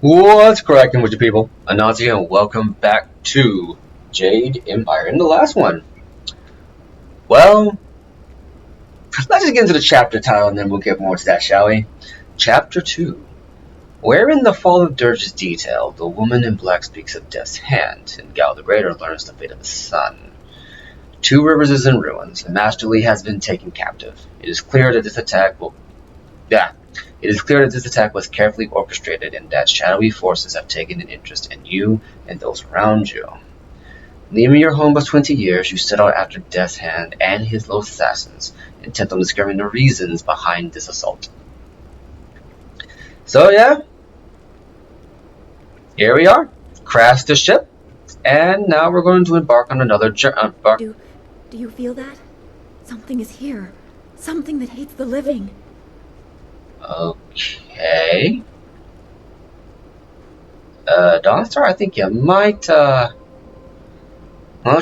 What's cracking with you people? Anansi and welcome back to Jade Empire. In the last one, well, let's just get into the chapter title and then we'll get more to that, shall we? Chapter 2. Wherein the fall of Dirge is detailed, the woman in black speaks of Death's hand, and Gal the Greater learns the fate of his son. Two Rivers is in ruins, and Master Li has been taken captive. It is clear that this attack was carefully orchestrated and that shadowy forces have taken an interest in you and those around you. Leaving your home for 20 years, you set out after Death's Hand and his lost assassins, intent on discovering the reasons behind this assault. So yeah, here we are, crashed the ship, and now we're going to embark on another journey. Do you feel that? Something is here. Something that hates the living. Okay. Dawnstar, I think you might, well,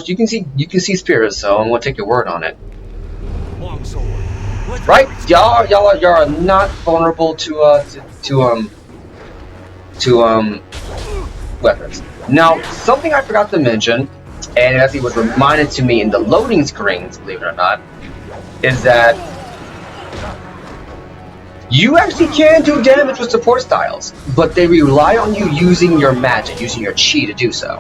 you can see spirits, so I'm gonna take your word on it. Right? Y'all are not vulnerable to weapons. Now, something I forgot to mention, and it actually was reminded to me in the loading screens, believe it or not, is that you actually can do damage with support styles, but they rely on you using your magic, using your chi to do so.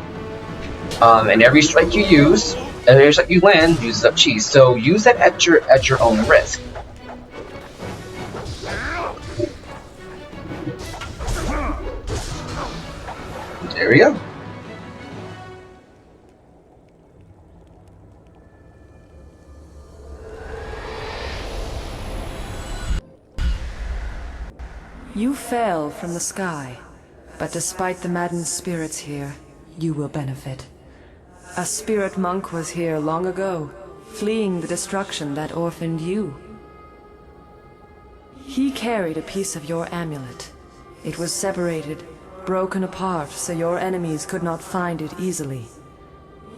And every strike you use, every strike you land, uses up chi. So use that at your own risk. There we go. You fell from the sky, but despite the maddened spirits here, you will benefit. A spirit monk was here long ago, fleeing the destruction that orphaned you. He carried a piece of your amulet. It was separated, broken apart, so your enemies could not find it easily.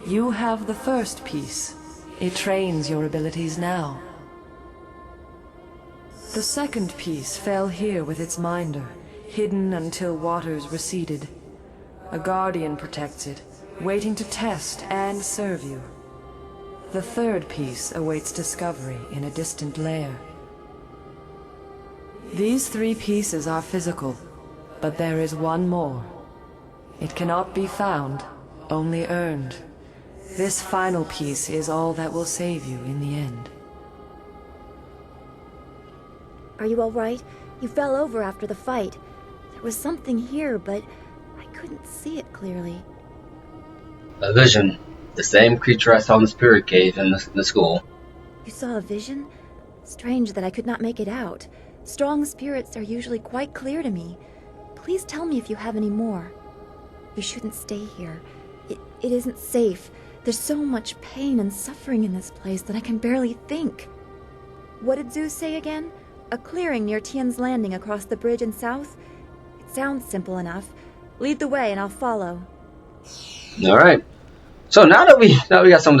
You have the first piece. It trains your abilities now. The second piece fell here with its minder, hidden until waters receded. A guardian protects it, waiting to test and serve you. The third piece awaits discovery in a distant lair. These three pieces are physical, but there is one more. It cannot be found, only earned. This final piece is all that will save you in the end. Are you all right? You fell over after the fight. There was something here, but I couldn't see it clearly. A vision. The same creature I saw in the spirit cave in the school. You saw a vision? Strange that I could not make it out. Strong spirits are usually quite clear to me. Please tell me if you have any more. You shouldn't stay here. It isn't safe. There's so much pain and suffering in this place that I can barely think. What did Zeus say again? A clearing near Tian's Landing across the bridge in south? It sounds simple enough. Lead the way and I'll follow. All right. So now that we got some of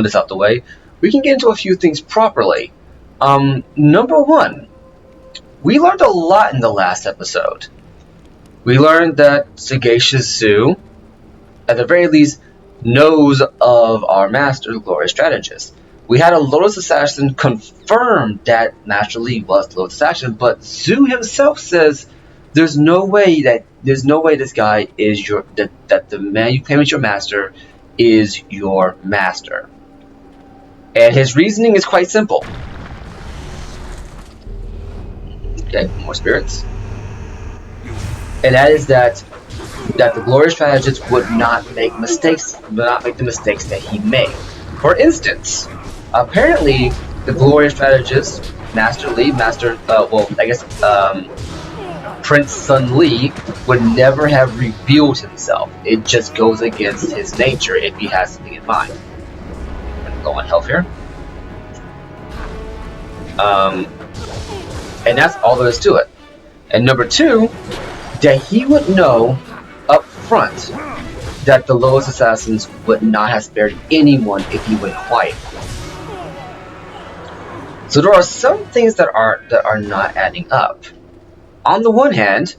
this out the way, we can get into a few things properly. Number one, we learned a lot in the last episode. We learned that Sagacious Zoo, at the very least, knows of our master, the Glorious Strategist. We had a Lotus Assassin confirm that Master Li was the Lotus Assassin, but Zhu himself says there's no way this guy is that the man you claim is your master is your master. And his reasoning is quite simple. Okay, more spirits. And that is that the Glorious Strategist would not make the mistakes that he made. For instance, apparently the Glorious Strategist, Master Li, Prince Sun Li would never have revealed himself. It just goes against his nature if he has something in mind. I'm gonna go on health here. And that's all there is to it. And number two, that he would know up front that the Lotus Assassins would not have spared anyone if he went quiet. So there are some things that are not adding up. On the one hand,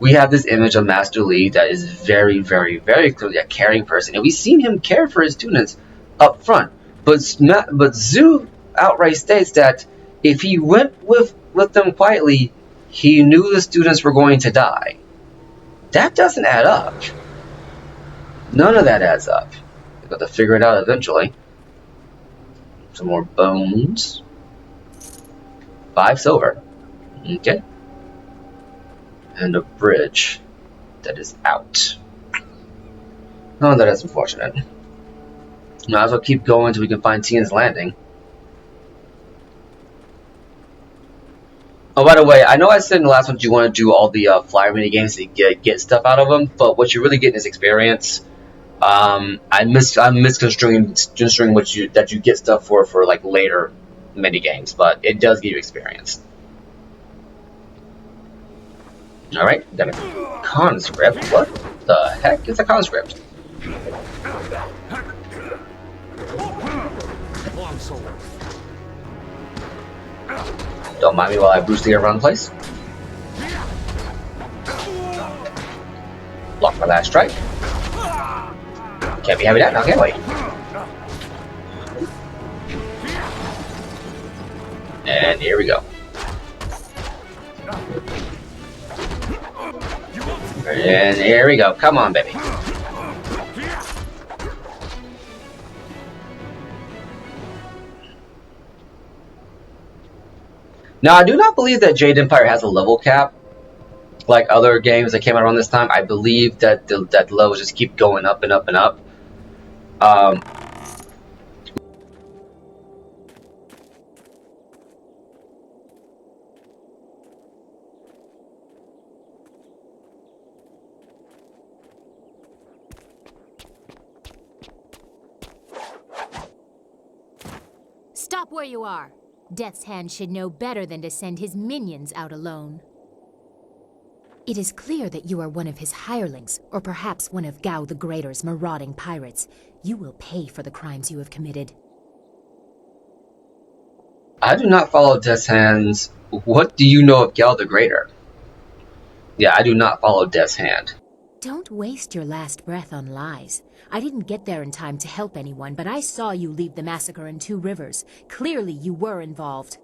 we have this image of Master Lee that is very, very, very clearly a caring person, and we've seen him care for his students up front. But Zhu outright states that if he went with them quietly, he knew the students were going to die. That doesn't add up. None of that adds up. We've got to figure it out eventually. Some more bones. 5 silver. Okay. And a bridge that is out. Oh, that is unfortunate. Might as well keep going until we can find Tian's Landing. Oh, by the way, I know I said in the last one that you want to do all the flyer mini games to get stuff out of them, but what you're really getting is experience. I'm misconstruing that you get stuff for like later mini games, but it does give you experience. All right, got a conscript. What the heck is a conscript? Don't mind me while I boost the around the place. Block my last strike. Can't be having that now, can we? And here we go. And here we go. Come on, baby. Now, I do not believe that Jade Empire has a level cap like other games that came out around this time. I believe that the levels just keep going up and up and up. Stop where you are. Death's Hand should know better than to send his minions out alone. It is clear that you are one of his hirelings, or perhaps one of Gao the Greater's marauding pirates. You will pay for the crimes you have committed. I do not follow Death's Hands. What do you know of Gao the Greater? Yeah, I do not follow Death's Hand. Don't waste your last breath on lies. I didn't get there in time to help anyone, but I saw you leave the massacre in Two Rivers. Clearly you were involved.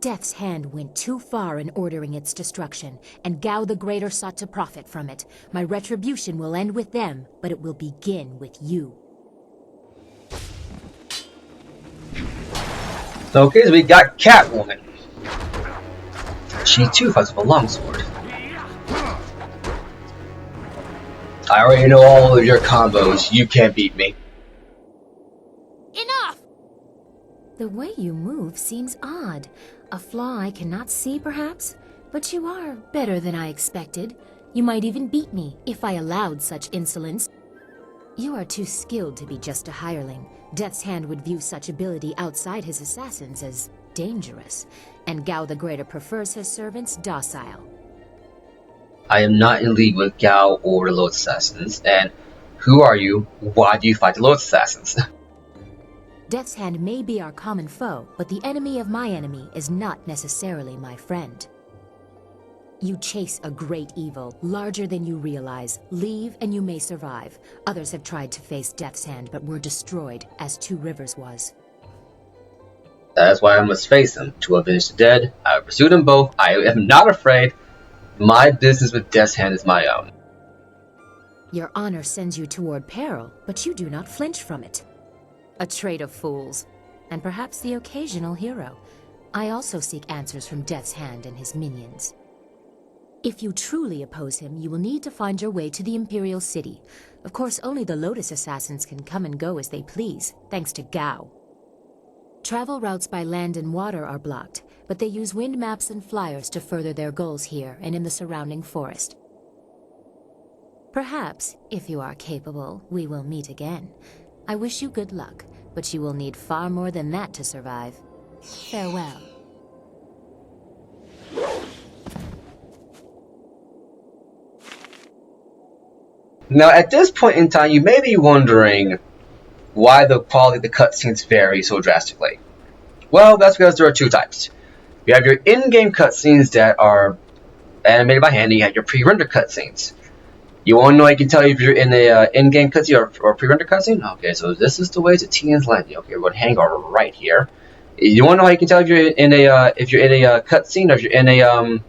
Death's Hand went too far in ordering its destruction, and Gao the Greater sought to profit from it. My retribution will end with them, but it will begin with you. Okay, so we got Catwoman. She too fights with a longsword. I already know all of your combos. You can't beat me. Enough! The way you move seems odd. A flaw I cannot see, perhaps? But you are better than I expected. You might even beat me, if I allowed such insolence. You are too skilled to be just a hireling. Death's Hand would view such ability outside his assassins as dangerous, and Gao the Greater prefers his servants docile. I am not in league with Gao or the Lotus Assassins, and who are you? Why do you fight the Lotus Assassins? Death's Hand may be our common foe, but the enemy of my enemy is not necessarily my friend. You chase a great evil, larger than you realize. Leave and you may survive. Others have tried to face Death's Hand, but were destroyed, as Two Rivers was. That is why I must face them. To avenge the dead, I will pursue them both. I am not afraid. My business with Death's Hand is my own. Your honor sends you toward peril, but you do not flinch from it. A trait of fools, and perhaps the occasional hero. I also seek answers from Death's Hand and his minions. If you truly oppose him, you will need to find your way to the Imperial City. Of course, only the Lotus Assassins can come and go as they please, thanks to Gao. Travel routes by land and water are blocked, but they use wind maps and flyers to further their goals here and in the surrounding forest. Perhaps, if you are capable, we will meet again. I wish you good luck, but you will need far more than that to survive. Farewell. Now, at this point in time, you may be wondering why the quality of the cutscenes vary so drastically. Well, that's because there are two types. You have your in-game cutscenes that are animated by hand, and you have your pre-render cutscenes. You want to know I can tell you if you're in a in-game cutscene or pre-render cutscene? Okay, so this is the way to Tian's Landing. Okay, we're going to hang our right here. You want to know how you can tell if you're in a cutscene or if you're in a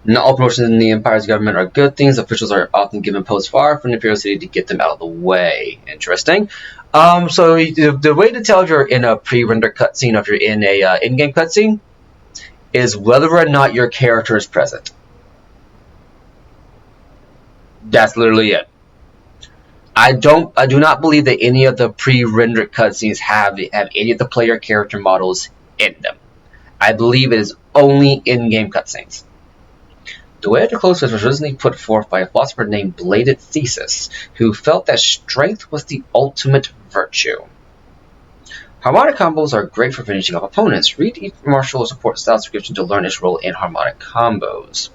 Not all promotions in the Empire's government are good things. Officials are often given posts far from the Imperial City to get them out of the way. Interesting. So the way to tell if you're in a pre-render cutscene or if you're in a in-game cutscene is whether or not your character is present. That's literally it. I do not believe that any of the pre-rendered cutscenes have any of the player character models in them. I believe it is only in-game cutscenes. The way to close was originally put forth by a philosopher named Bladed Thesis, who felt that strength was the ultimate virtue. Harmonic combos are great for finishing off opponents. Read each martial support style description to learn its role in harmonic combos.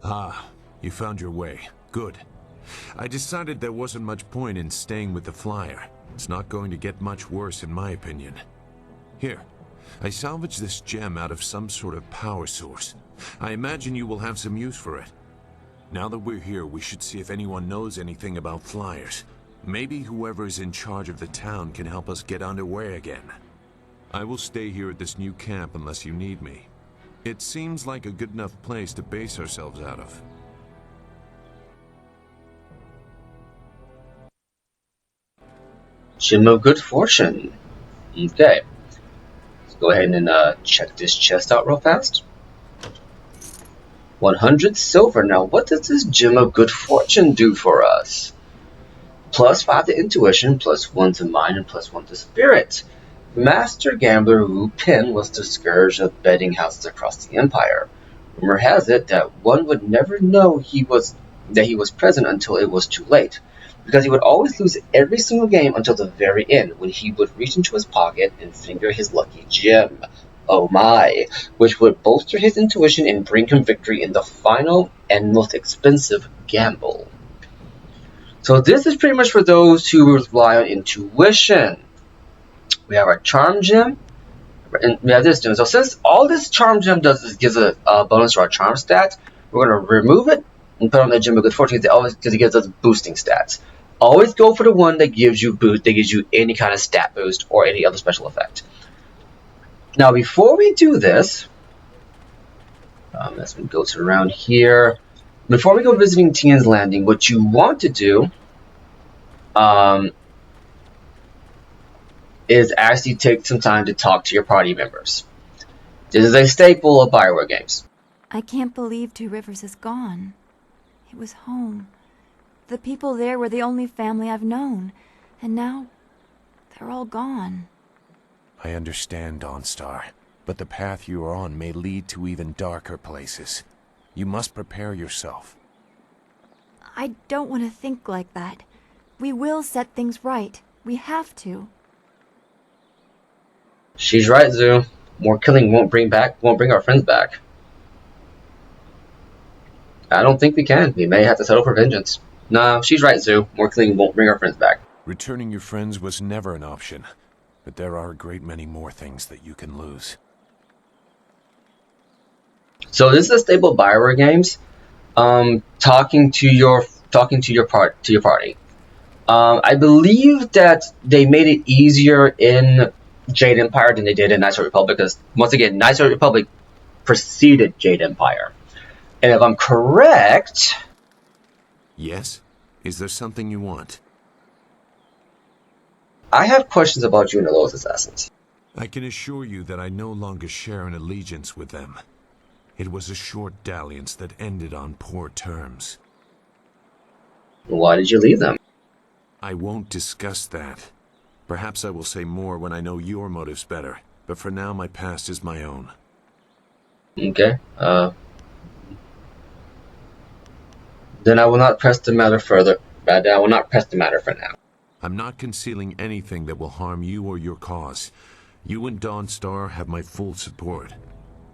Ah, you found your way. Good. I decided there wasn't much point in staying with the flyer. It's not going to get much worse in my opinion. Here, I salvaged this gem out of some sort of power source. I imagine you will have some use for it. Now that we're here, we should see if anyone knows anything about flyers. Maybe whoever is in charge of the town can help us get underway again. I will stay here at this new camp unless you need me. It seems like a good enough place to base ourselves out of. Gem of Good Fortune. Okay. Let's go ahead and check this chest out real fast. 100 silver. Now, what does this Gem of Good Fortune do for us? +5 to intuition, +1 to mind, and +1 to spirit. Master gambler Wu Pin was the scourge of betting houses across the empire. Rumor has it that one would never know he was present until it was too late, because he would always lose every single game until the very end, when he would reach into his pocket and finger his lucky gem. Oh my, which would bolster his intuition and bring him victory in the final and most expensive gamble. So this is pretty much for those who rely on intuition. We have our charm gem, and we have this gem. So since all this charm gem does is gives a bonus to our charm stats, we're going to remove it and put on the Gem of Good Fortune because it gives us boosting stats. Always go for the one that gives you any kind of stat boost or any other special effect. Now, before we do this, let's go to around here. Before we go visiting Tian's Landing, what you want to do is actually take some time to talk to your party members. This is a staple of Bioware games. I can't believe Two Rivers is gone. It was home. The people there were the only family I've known, and now they're all gone. I understand, Dawnstar, but the path you are on may lead to even darker places. You must prepare yourself. I don't want to think like that. We will set things right. We have to. She's right, Zoo. More killing won't bring our friends back. I don't think we can. We may have to settle for vengeance. No, she's right, Zoo. More killing won't bring our friends back. Returning your friends was never an option, but there are a great many more things that you can lose. So this is a staple of Bioware games. Talking to your party. I believe that they made it easier in Jade Empire than they did in Knights of the Republic, because once again, Knights of the Republic preceded Jade Empire. And if I'm correct... Yes? Is there something you want? I have questions about you and the Lowest Assassins. I can assure you that I no longer share an allegiance with them. It was a short dalliance that ended on poor terms. Why did you leave them? I won't discuss that. Perhaps I will say more when I know your motives better, but for now my past is my own. Okay, then I will not press the matter further. I will not press the matter for now. I'm not concealing anything that will harm you or your cause. You and Dawnstar have my full support,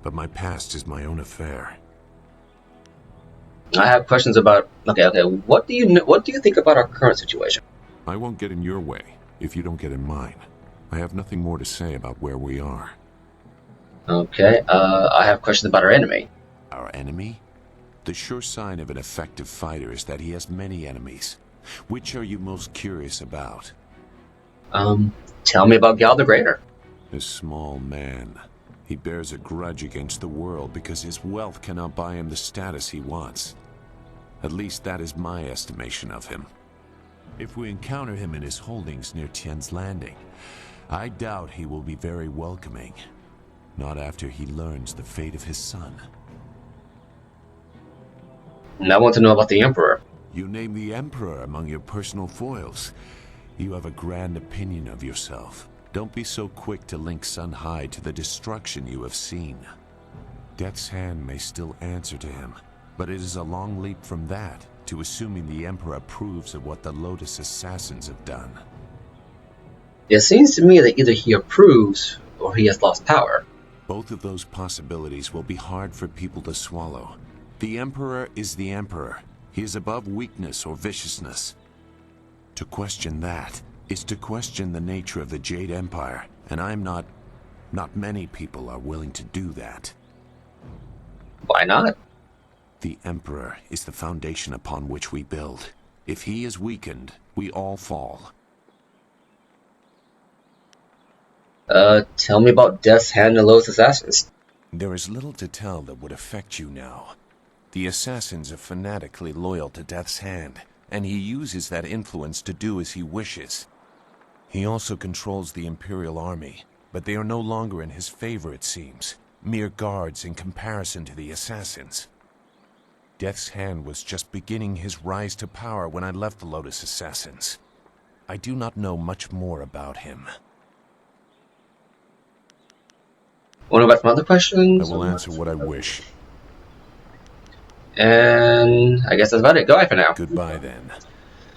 but my past is my own affair. I have questions about. Okay. What do you think about our current situation? I won't get in your way if you don't get in mine. I have nothing more to say about where we are. Okay. I have questions about our enemy. Our enemy? The sure sign of an effective fighter is that he has many enemies. Which are you most curious about? Tell me about Gal the Greater. A small man. He bears a grudge against the world because his wealth cannot buy him the status he wants. At least that is my estimation of him. If we encounter him in his holdings near Tien's Landing, I doubt he will be very welcoming. Not after he learns the fate of his son. And I want to know about the Emperor. You name the Emperor among your personal foils. You have a grand opinion of yourself. Don't be so quick to link Sun High to the destruction you have seen. Death's Hand may still answer to him, but it is a long leap from that to assuming the Emperor approves of what the Lotus Assassins have done. It seems to me that either he approves or he has lost power. Both of those possibilities will be hard for people to swallow. The Emperor is the Emperor. He is above weakness or viciousness. To question that is to question the nature of the Jade Empire, and not many people are willing to do that. Why not? The Emperor is the foundation upon which we build. If he is weakened, we all fall. Tell me about Death's Hand and Lotus Assassins. There is little to tell that would affect you now. The Assassins are fanatically loyal to Death's Hand, and he uses that influence to do as he wishes. He also controls the Imperial Army, but they are no longer in his favor, it seems. Mere guards in comparison to the Assassins. Death's Hand was just beginning his rise to power when I left the Lotus Assassins. I do not know much more about him. Want to know about some other questions? I will answer what I wish. And I guess that's about it. Goodbye for now. Goodbye then.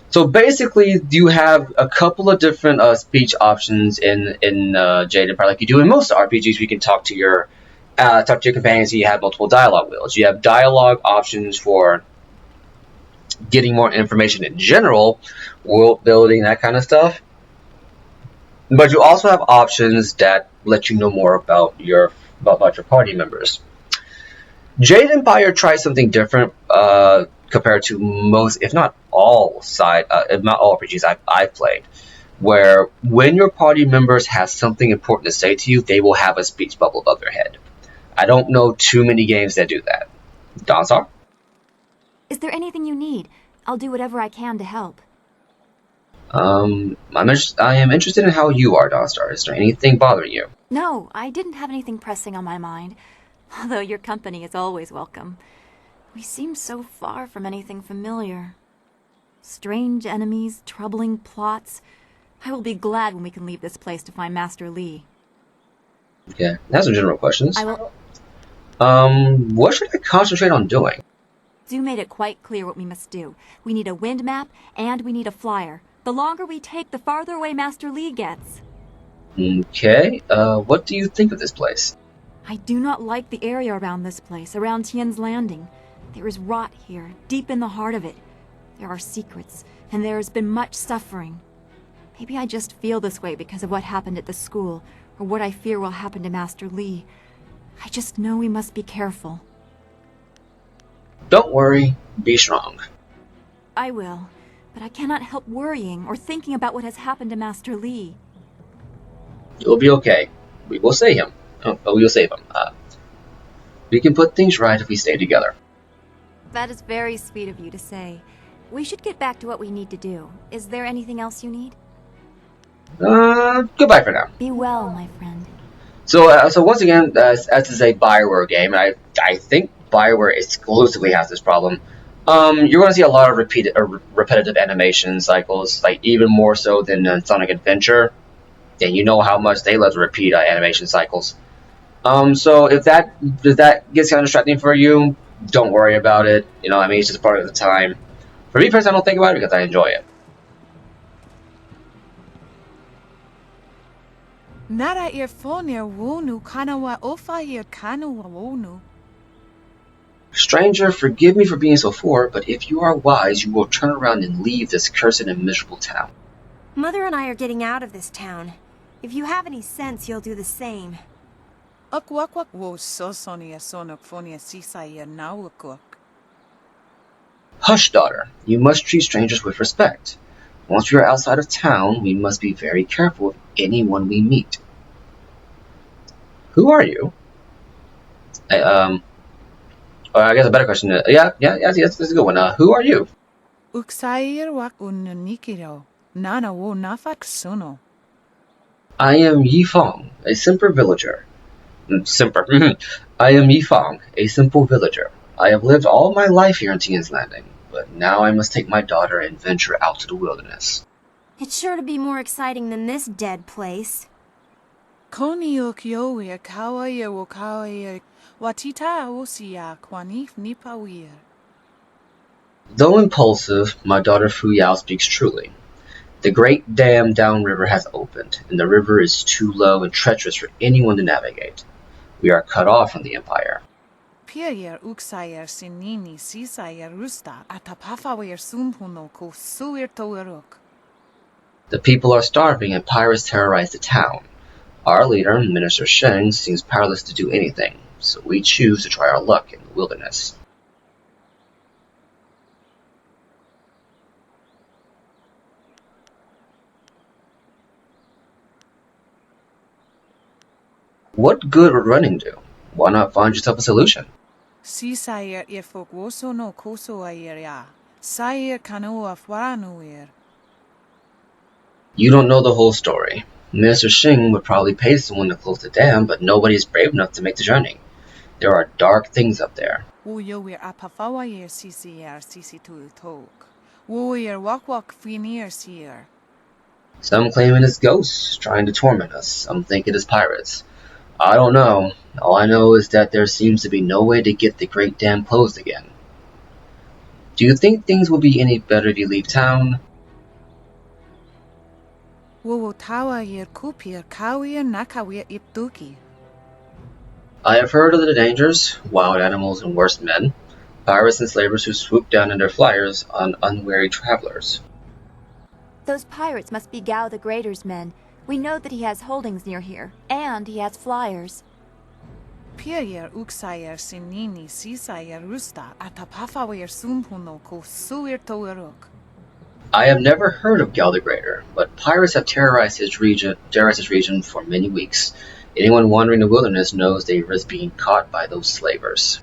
So basically, you have a couple of different speech options in Jade Empire, like you do in most RPGs. You can talk to your companions. You have multiple dialogue wheels. You have dialogue options for getting more information in general, world building, that kind of stuff. But you also have options that let you know more about your party members. Jade Empire tries something different compared to most, if not all, RPGs I've played, where when your party members have something important to say to you, they will have a speech bubble above their head. I don't know too many games that do that. Donsar? Is there anything you need? I'll do whatever I can to help. I am interested in how you are, Donstar. Is there anything bothering you? No, I didn't have anything pressing on my mind. Although your company is always welcome. We seem so far from anything familiar. Strange enemies, troubling plots. I will be glad when we can leave this place to find Master Li. Okay, that's some general questions. I will... What should I concentrate on doing? Zoo made it quite clear what we must do. We need a wind map, and we need a flyer. The longer we take, the farther away Master Li gets. Okay, what do you think of this place? I do not like the area around this place, around Tien's Landing. There is rot here, deep in the heart of it. There are secrets, and there has been much suffering. Maybe I just feel this way because of what happened at the school, or what I fear will happen to Master Li. I just know we must be careful. Don't worry, be strong. I will, but I cannot help worrying or thinking about what has happened to Master Li. You'll be okay. We will save him. We will save him. We can put things right if we stay together. That is very sweet of you to say. We should get back to what we need to do. Is there anything else you need? Goodbye for now. Be well, my friend. So once again, as this is a Bioware game, and I think Bioware exclusively has this problem. You're going to see a lot of repetitive animation cycles, like even more so than Sonic Adventure. And you know how much they love to repeat animation cycles. So if that gets kind of distracting for you, don't worry about it. You know, I mean, it's just part of the time. For me personally, I don't think about it because I enjoy it. Nara earphonia wonu kana wa ofa here kana wa wonu. Stranger, forgive me for being so forward, but if you are wise, you will turn around and leave this cursed and miserable town. Mother and I are getting out of this town. If you have any sense, you'll do the same. Hush, daughter. You must treat strangers with respect. Once we are outside of town, we must be very careful with anyone we meet. Who are you? I guess a better question. Yeah, that's a good one. Who are you? I am Yi Fong, a simple villager. Simper. I am Yi Fong, a simple villager. I have lived all my life here in Tian's Landing, but now I must take my daughter and venture out to the wilderness. It's sure to be more exciting than this dead place. Though impulsive, my daughter Fu Yao speaks truly. The great dam downriver has opened, and the river is too low and treacherous for anyone to navigate. We are cut off from the Empire. The people are starving and pirates terrorize the town. Our leader, Minister Sheng, seems powerless to do anything, so we choose to try our luck in the wilderness. What good would running do? Why not find yourself a solution? You don't know the whole story. Minister Shing would probably pay someone to close the dam, but nobody is brave enough to make the journey. There are dark things up there. Some claim it is ghosts trying to torment us. Some think it is pirates. I don't know. All I know is that there seems to be no way to get the Great Dam closed again. Do you think things will be any better if you leave town? I have heard of the dangers, wild animals and worse men, pirates and slavers who swoop down in their flyers on unwary travelers. Those pirates must be Gao the Greater's men. We know that he has holdings near here, and he has flyers. I have never heard of Gao the Greater, but pirates have terrorized his region for many weeks. Anyone wandering the wilderness knows they risk being caught by those slavers.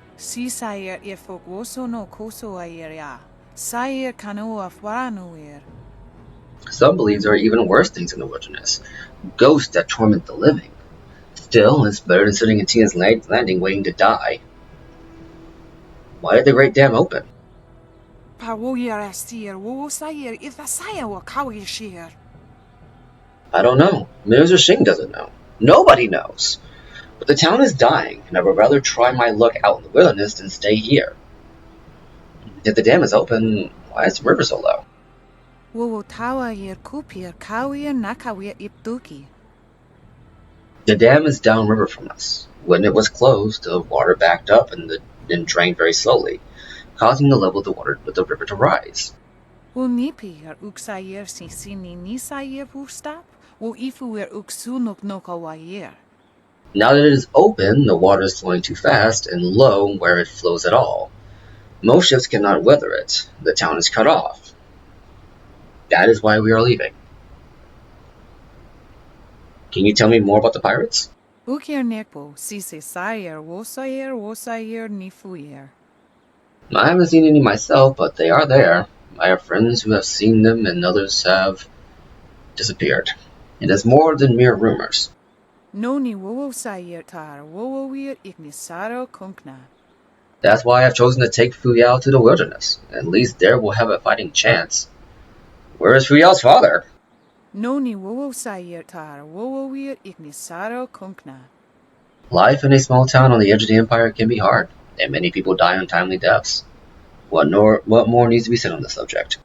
Some believe there are even worse things in the wilderness, ghosts that torment the living. Still, it's better than sitting in Tian's Landing waiting to die. Why did the Great Dam open? I don't know. Minister Shing doesn't know. Nobody knows. But the town is dying, and I would rather try my luck out in the wilderness than stay here. If the dam is open, why is the river so low? The dam is downriver from us. When it was closed, the water backed up and then drained very slowly, causing the level of the river to rise. Now that it is open, the water is flowing too fast and low where it flows at all. Most ships cannot weather it. The town is cut off. That is why we are leaving. Can you tell me more about the pirates? I haven't seen any myself, but they are there. I have friends who have seen them and others have disappeared. It is more than mere rumors. That's why I've chosen to take Fu Yao to the wilderness. At least there we'll have a fighting chance. Where is Fu Yao's father? Life in a small town on the edge of the Empire can be hard, and many people die untimely deaths. What more needs to be said on the subject?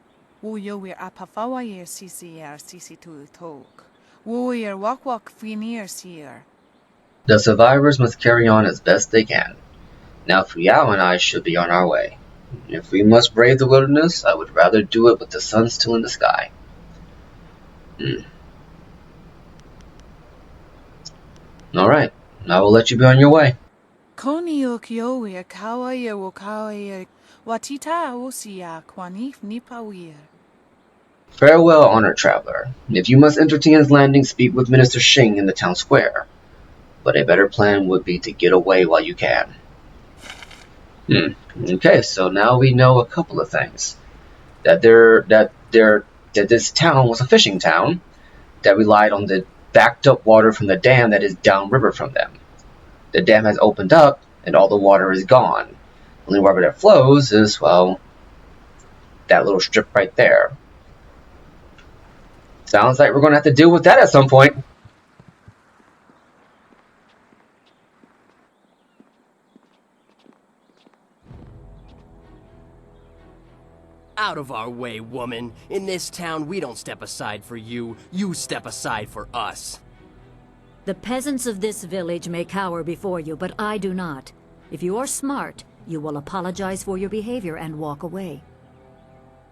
The survivors must carry on as best they can. Now Fuyao and I should be on our way. If we must brave the wilderness, I would rather do it with the sun still in the sky. Alright, I will let you be on your way. Koni o kioia kawaia wo kawaia watita osia kwanif nipawia. Farewell, honored traveler. If you must enter Tian's Landing, speak with Minister Xing in the town square. But a better plan would be to get away while you can. Okay, so now we know a couple of things. That this town was a fishing town that relied on the backed up water from the dam that is downriver from them. The dam has opened up and all the water is gone. The only water that flows is, well, that little strip right there. Sounds like we're going to have to deal with that at some point. Out of our way, woman. In this town, we don't step aside for you. You step aside for us. The peasants of this village may cower before you, but I do not. If you are smart, you will apologize for your behavior and walk away.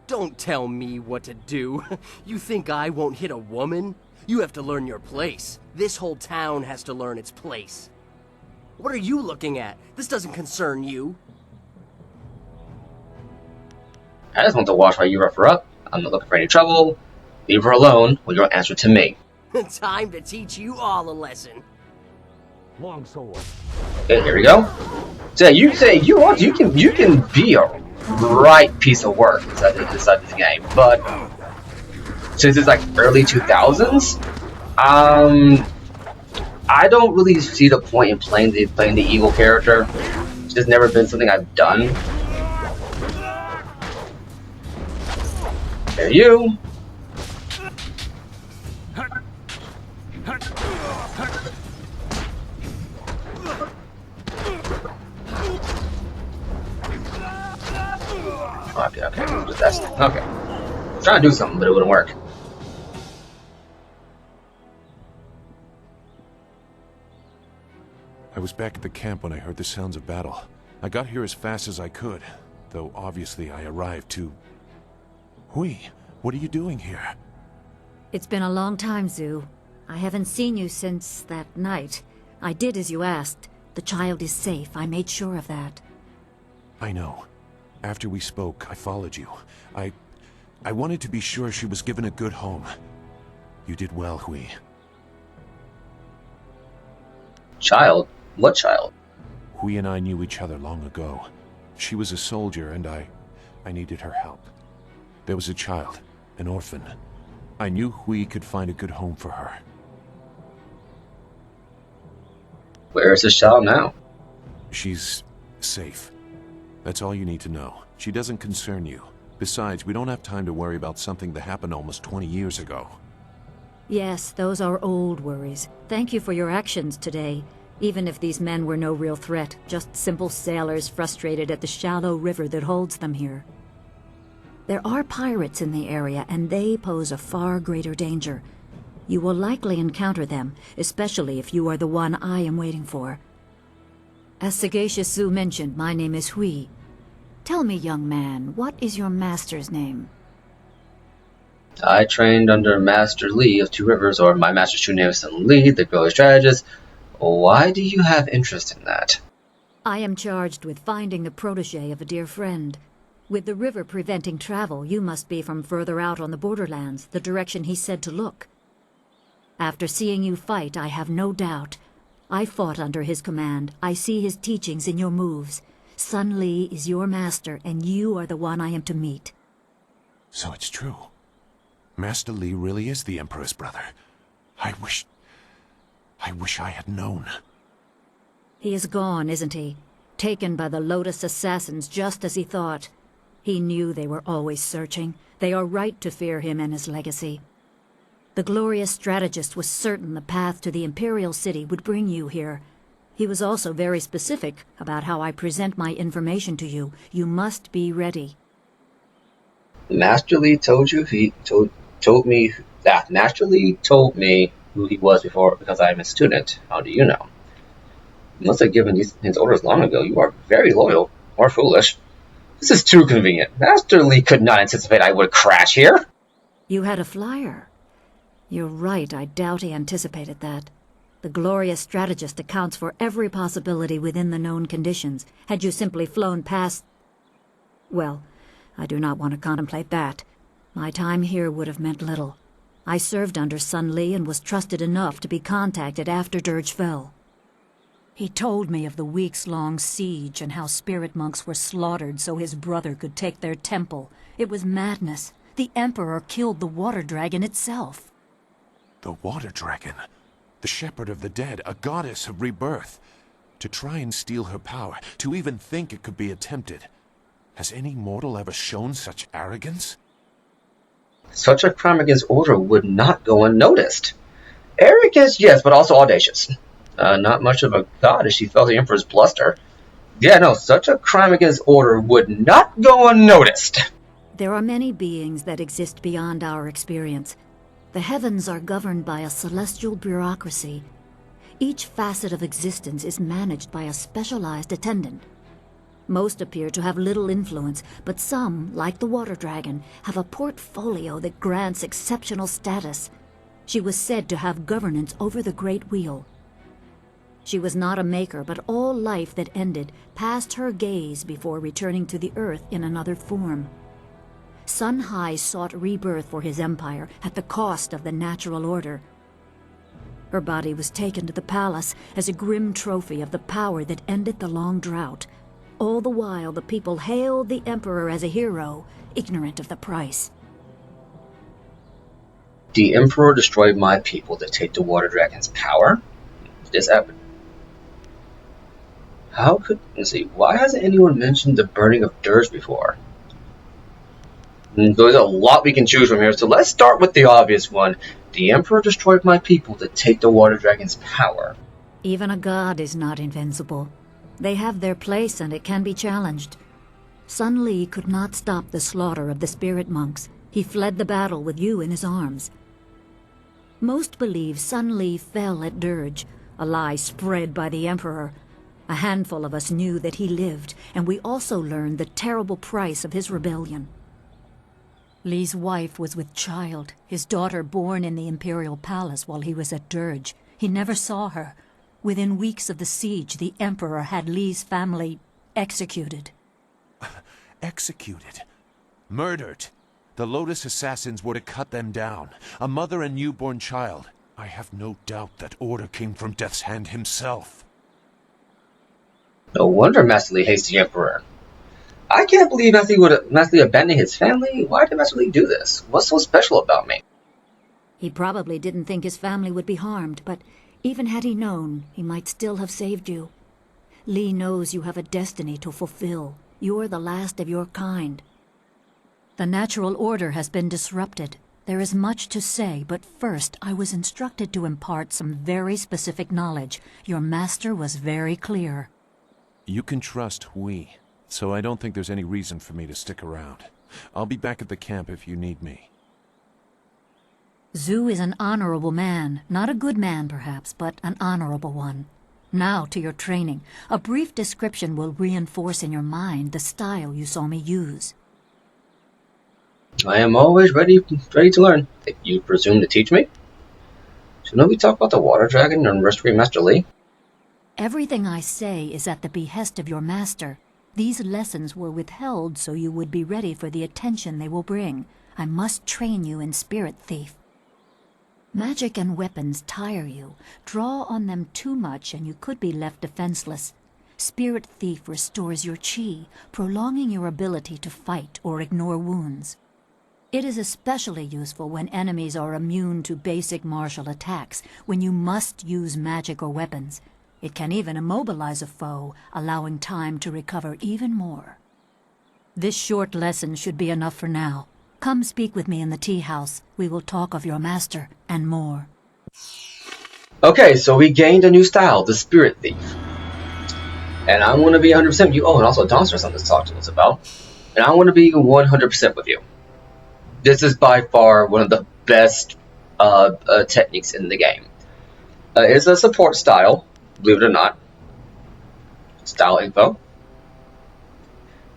Don't tell me what to do. You think I won't hit a woman? You have to learn your place. This whole town has to learn its place. What are you looking at? This doesn't concern you. I just want to watch while you rough her up. I'm not looking for any trouble. Leave her alone or you'll answer to me. Time to teach you all a lesson. Long sword. Okay, here we go. So you can be a right piece of work inside this game, but since it's like early 2000s, I don't really see the point in playing the evil character. It's just never been something I've done. There you. Okay, that's okay. I'm trying to do something, but it wouldn't work. I was back at the camp when I heard the sounds of battle. I got here as fast as I could, though obviously I arrived too... Hui, what are you doing here? It's been a long time, Zhu. I haven't seen you since that night. I did as you asked. The child is safe. I made sure of that. I know. After we spoke, I followed you. I wanted to be sure she was given a good home. You did well, Hui. Child? What child? Hui and I knew each other long ago. She was a soldier and I needed her help. There was a child, an orphan. I knew Hui could find a good home for her. Where is this child now? She's safe. That's all you need to know. She doesn't concern you. Besides, we don't have time to worry about something that happened almost 20 years ago. Yes, those are old worries. Thank you for your actions today. Even if these men were no real threat, just simple sailors frustrated at the shallow river that holds them here. There are pirates in the area, and they pose a far greater danger. You will likely encounter them, especially if you are the one I am waiting for. As Sagacious Zhu mentioned, my name is Hui. Tell me, young man, what is your master's name? I trained under Master Li of Two Rivers, or my master's true name is Sun Li, the guerrilla strategist. Why do you have interest in that? I am charged with finding the protege of a dear friend. With the river preventing travel, you must be from further out on the borderlands, the direction he said to look. After seeing you fight, I have no doubt. I fought under his command. I see his teachings in your moves. Sun Li is your master, and you are the one I am to meet. So it's true. Master Li really is the Emperor's brother. I wish I had known. He is gone, isn't he? Taken by the Lotus assassins just as he thought. He knew they were always searching. They are right to fear him and his legacy. The glorious strategist was certain the path to the Imperial City would bring you here. He was also very specific about how I present my information to you. You must be ready. Master Li told me that Master Li told me who he was before because I am a student. How do you know? must have given his orders long ago. You are very loyal, or foolish. This is too convenient. Master Lee could not anticipate I would crash here. You had a flyer. You're right, I doubt he anticipated that. The glorious strategist accounts for every possibility within the known conditions. Had you simply flown past... Well, I do not want to contemplate that. My time here would have meant little. I served under Sun Li and was trusted enough to be contacted after Dirge fell. He told me of the weeks-long siege and how spirit monks were slaughtered so his brother could take their temple. It was madness. The Emperor killed the water dragon itself. The water dragon? The shepherd of the dead, a goddess of rebirth. To try and steal her power, to even think it could be attempted. Has any mortal ever shown such arrogance? Such a crime against order would not go unnoticed. Arrogance, yes, but also audacious. Not much of a god as she felt the Emperor's bluster. Yeah, no, such a crime against order would not go unnoticed. There are many beings that exist beyond our experience. The heavens are governed by a celestial bureaucracy. Each facet of existence is managed by a specialized attendant. Most appear to have little influence, but some, like the water dragon, have a portfolio that grants exceptional status. She was said to have governance over the Great Wheel. She was not a maker, but all life that ended passed her gaze before returning to the earth in another form. Sun Hai sought rebirth for his empire at the cost of the natural order. Her body was taken to the palace as a grim trophy of the power that ended the long drought. All the while, the people hailed the Emperor as a hero, ignorant of the price. The Emperor destroyed my people to take the water dragon's power? This happened. Let's see, why hasn't anyone mentioned the burning of Dirge before? There's a lot we can choose from here, so let's start with the obvious one. The Emperor destroyed my people to take the water dragon's power. Even a god is not invincible. They have their place and it can be challenged. Sun Li could not stop the slaughter of the spirit monks. He fled the battle with you in his arms. Most believe Sun Li fell at Dirge, a lie spread by the Emperor. A handful of us knew that he lived, and we also learned the terrible price of his rebellion. Li's wife was with child, his daughter born in the Imperial Palace while he was at Dirge. He never saw her. Within weeks of the siege, the Emperor had Li's family executed. Executed? Murdered? The Lotus assassins were to cut them down. A mother and newborn child. I have no doubt that order came from Death's Hand himself. No wonder Master Lee hates the Emperor. I can't believe Master Lee abandoned his family. Why did Master Lee do this? What's so special about me? He probably didn't think his family would be harmed, but even had he known, he might still have saved you. Li knows you have a destiny to fulfill. You're the last of your kind. The natural order has been disrupted. There is much to say, but first I was instructed to impart some very specific knowledge. Your master was very clear. You can trust we, so I don't think there's any reason for me to stick around. I'll be back at the camp if you need me. Zhu is an honorable man. Not a good man, perhaps, but an honorable one. Now to your training. A brief description will reinforce in your mind the style you saw me use. I am always ready to learn. If you presume to teach me? Shouldn't we talk about the water dragon and rescue Master Lee? Everything I say is at the behest of your master. These lessons were withheld so you would be ready for the attention they will bring. I must train you in Spirit Thief. Magic and weapons tire you. Draw on them too much and you could be left defenseless. Spirit Thief restores your chi, prolonging your ability to fight or ignore wounds. It is especially useful when enemies are immune to basic martial attacks, when you must use magic or weapons. It can even immobilize a foe, allowing time to recover even more. This short lesson should be enough for now. Come speak with me in the tea house. We will talk of your master and more. Okay, so we gained a new style, the Spirit Thief. And I want to be 100% with you. Oh, and also Donster has something to talk to us about. And I want to be 100% with you. This is by far one of the best techniques in the game. It's a support style, believe it or not. Style info.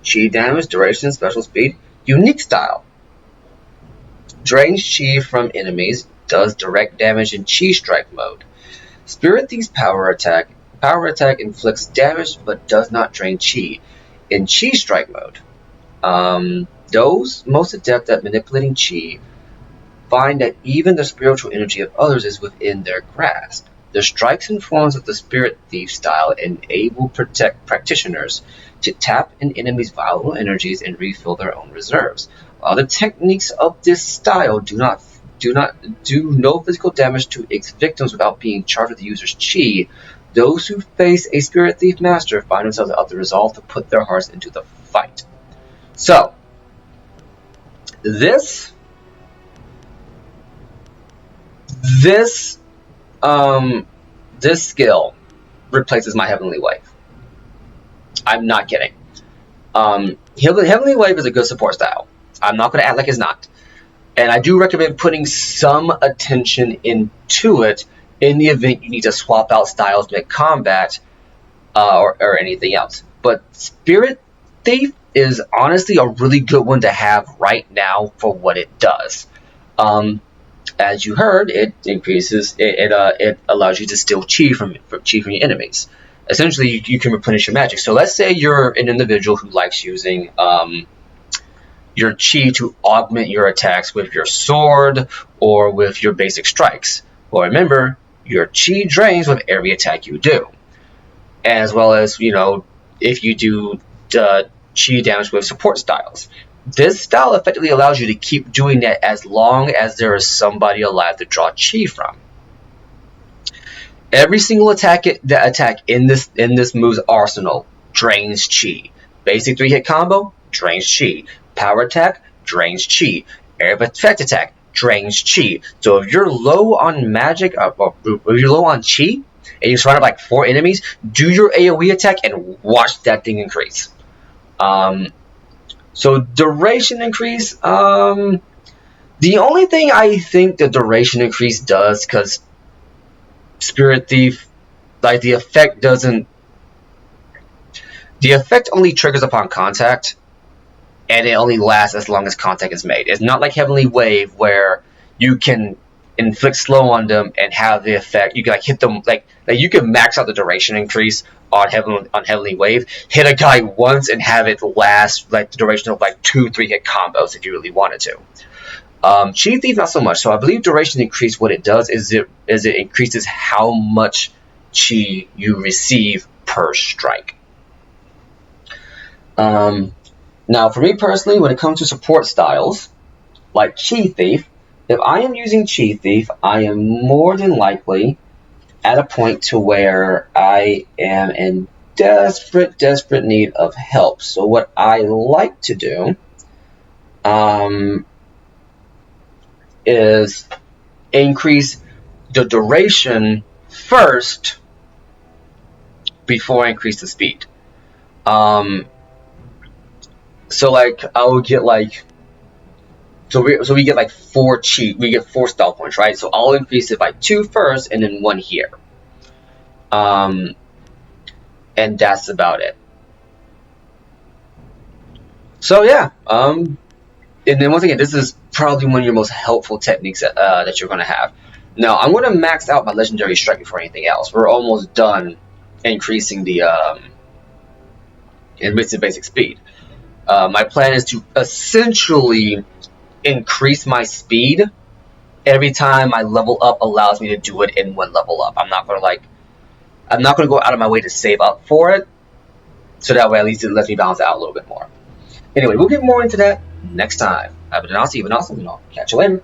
Chi damage, duration, special speed. Unique style. Drains chi from enemies. Does direct damage in chi strike mode. Spirit Thief's power attack. Power attack inflicts damage but does not drain chi in chi strike mode. Those most adept at manipulating chi find that even the spiritual energy of others is within their grasp. The strikes and forms of the Spirit Thief style enable practitioners to tap an enemy's vital energies and refill their own reserves. While the techniques of this style do no physical damage to its victims without being charged with the user's chi, those who face a Spirit Thief master find themselves without the resolve to put their hearts into the fight. So, this skill replaces my Heavenly Wave. I'm not kidding. Heavenly Wave is a good support style. I'm not going to act like it's not. And I do recommend putting some attention into it in the event you need to swap out styles mid-combat or anything else. But Spirit Thief is honestly a really good one to have right now for what it does. As you heard, it increases. It allows you to steal chi from your enemies. Essentially, you can replenish your magic. So let's say you're an individual who likes using your chi to augment your attacks with your sword or with your basic strikes. Well, remember, your chi drains with every attack you do, as well as if you do chi damage with support styles. This style effectively allows you to keep doing that as long as there is somebody alive to draw chi from. Every single attack in this move's arsenal drains chi. Basic 3-hit combo drains chi. Power attack drains chi. Area of effect attack drains chi. So if you're low on magic, or if you're low on chi, and you're surrounded by like 4 enemies, do your AoE attack and watch that thing increase. So duration increase, the only thing I think the duration increase does, because Spirit Thief, like the effect only triggers upon contact, and it only lasts as long as contact is made. It's not like Heavenly Wave where you can inflict slow on them and have the effect. You can hit them like you can max out the duration increase on Heavenly Wave, hit a guy once and have it last the duration of 2-3 hit combos if you really wanted to. Chi Thief not so much. So I believe duration increase, what it does is it increases how much chi you receive per strike. Now for me personally, when it comes to support styles like Chi Thief, if I am using Chi Thief, I am more than likely at a point to where I am in desperate need of help. So what I like to do is increase the duration first before I increase the speed. So I will get so we get 4 chi, we get 4 style points, right? So I'll increase it by 2 first and then 1 here. And that's about it. So yeah, and then once again, this is probably one of your most helpful techniques that you're going to have. Now, I'm going to max out my legendary strike before anything else. We're almost done increasing the basic speed. My plan is to essentially increase my speed every time my level up allows me to do it in one level up. I'm not going to go out of my way to save up for it, so that way at least it lets me balance out a little bit more. Anyway, we'll get more into that next time. I've been Anansi, and I'll catch you later.